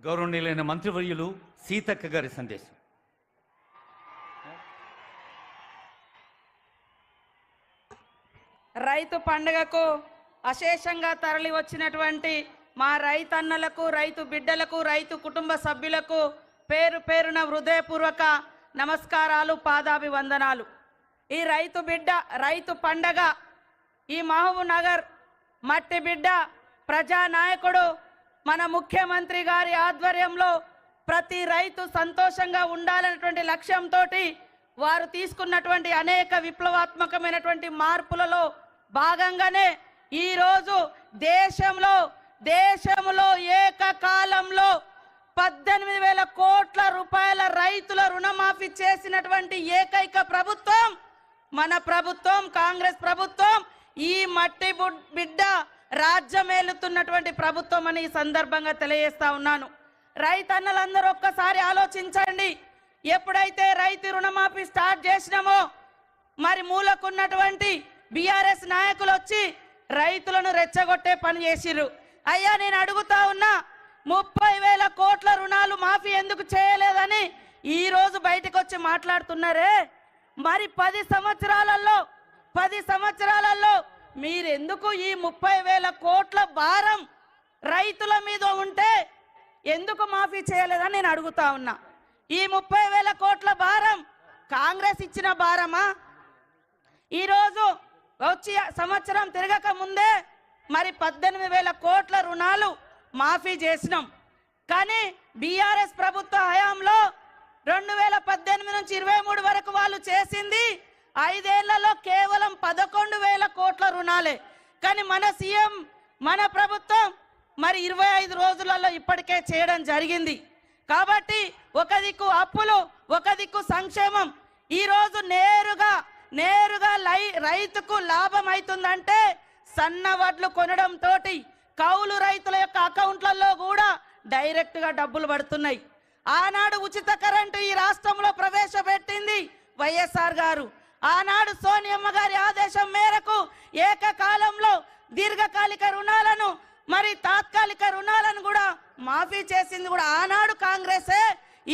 గౌరవనీయులైన మంత్రివర్యులు సీతక్క గారి సందేశం. రైతు పండుగకు అశేషంగా తరలి వచ్చినటువంటి మా రైతన్నలకు, రైతు బిడ్డలకు, రైతు కుటుంబ సభ్యులకు పేరు పేరున హృదయపూర్వక నమస్కారాలు, పాదాభివందనాలు. ఈ రైతు పండగ ఈ మహబూబ్ నగర్ మట్టి బిడ్డ ప్రజానాయకుడు మన ముఖ్యమంత్రి గారి ఆధ్వర్యంలో ప్రతి రైతు సంతోషంగా ఉండాలనేటువంటి లక్ష్యంతో వారు తీసుకున్నటువంటి అనేక విప్లవాత్మకమైనటువంటి మార్పులలో భాగంగానే ఈరోజు దేశంలో ఏకకాలంలో 18,000 కోట్ల రూపాయల రైతుల రుణమాఫీ చేసినటువంటి ఏకైక ప్రభుత్వం మన ప్రభుత్వం, కాంగ్రెస్ ప్రభుత్వం. ఈ మట్టి బిడ్డ రాజ్యమేలుతున్నటువంటి ప్రభుత్వం అని ఈ సందర్భంగా తెలియజేస్తా ఉన్నాను. రైతన్నలందరూ ఒక్కసారి ఆలోచించండి. ఎప్పుడైతే రైతు రుణమాఫీ స్టార్ట్ చేసినామో మరి మూలకున్నటువంటి బీఆర్ఎస్ నాయకులు వచ్చి రైతులను రెచ్చగొట్టే పని చేసిర్రు. అయ్యా, నేను అడుగుతా ఉన్నా, 30,000 కోట్ల రుణాలు మాఫీ ఎందుకు చేయలేదని ఈ రోజు బయటకు వచ్చి మాట్లాడుతున్నారే. మరి 10 సంవత్సరాలలో మీరెందుకు ఈ 30,000 కోట్ల భారం రైతుల మీద ఉంటే ఎందుకు మాఫీ చేయలేదని నేను అడుగుతా ఉన్నా. ఈ 30,000 కోట్ల భారం కాంగ్రెస్ ఇచ్చిన భారమా? ఈరోజు వచ్చి సంవత్సరం తిరగక ముందే మరి 18,000 కోట్ల రుణాలు మాఫీ చేసినాం. కానీ బీఆర్ఎస్ ప్రభుత్వ హయాంలో 2018 నుంచి 23 వరకు వాళ్ళు చేసింది 5 ఏళ్లలో కేవలం 11,000 కోట్ల రుణాలే. కానీ మన సీఎం, మన ప్రభుత్వం మరి 25 రోజులలో ఇప్పటికే చేయడం జరిగింది. కాబట్టి ఒక దిక్కు అప్పులు, ఒక దిక్కు సంక్షేమం. ఈరోజు నేరుగా రైతుకు లాభం అవుతుందంటే సన్న వడ్లు కొనడం తోటి కౌలు రైతుల యొక్క అకౌంట్లలో కూడా డైరెక్ట్ గా డబ్బులు పడుతున్నాయి. ఆనాడు ఉచిత కరెంటు ఈ రాష్ట్రంలో ప్రవేశపెట్టింది వైఎస్ఆర్ గారు. ఆనాడు సోనియమ్మ గారి ఆదేశం మేరకు ఏకకాలంలో దీర్ఘకాలిక రుణాలను మరి తాత్కాలిక రుణాలను కూడా మాఫీ చేసింది కూడా ఆనాడు కాంగ్రెసే.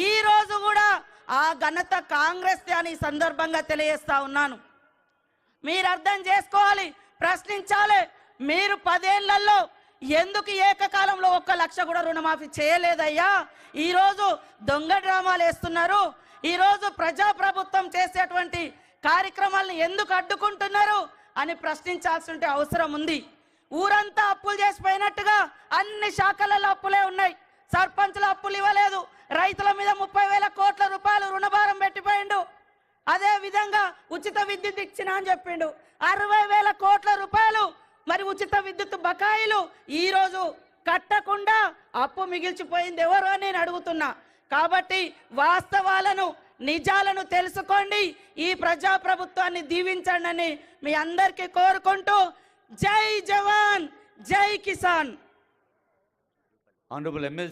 ఈ రోజు కూడా ఆ ఘనత కాంగ్రెస్ అని సందర్భంగా తెలియజేస్తా ఉన్నాను. మీరు అర్థం చేసుకోవాలి, ప్రశ్నించాలి. మీరు 10 ఏళ్లలో ఎందుకు ఏకకాలంలో 1 లక్ష కూడా రుణమాఫీ చేయలేదయ్యా? ఈరోజు దొంగ డ్రామాలు వేస్తున్నారు. ఈరోజు ప్రజాప్రభుత్వం చేసేటువంటి కార్యక్రమాలను ఎందుకు అడ్డుకుంటున్నారు అని ప్రశ్నించాల్సిన అవసరం ఉంది. ఊరంతా అప్పులు చేసిపోయినట్టుగా అన్ని శాఖలలో అప్పులే ఉన్నాయి. సర్పంచుల అప్పులు ఇవ్వలేదు, రైతుల మీద 30,000 కోట్ల రూపాయలు రుణభారం పెట్టిపోయిండు. అదే విధంగా ఉచిత విద్యుత్ ఇచ్చిన అని చెప్పిండు. 60,000 కోట్ల రూపాయలు మరి ఉచిత విద్యుత్ బకాయిలు ఈ రోజు కట్టకుండా అప్పు మిగిల్చిపోయింది ఎవరు అని నేను అడుగుతున్నా. కాబట్టి వాస్తవాలను, నిజాలను తెలుసుకోండి. ఈ ప్రజాప్రభుత్వాన్ని దీవించండి అని మీ అందరికీ కోరుకుంటూ, జై జవాన్, జై కిసాన్. Honourable MLC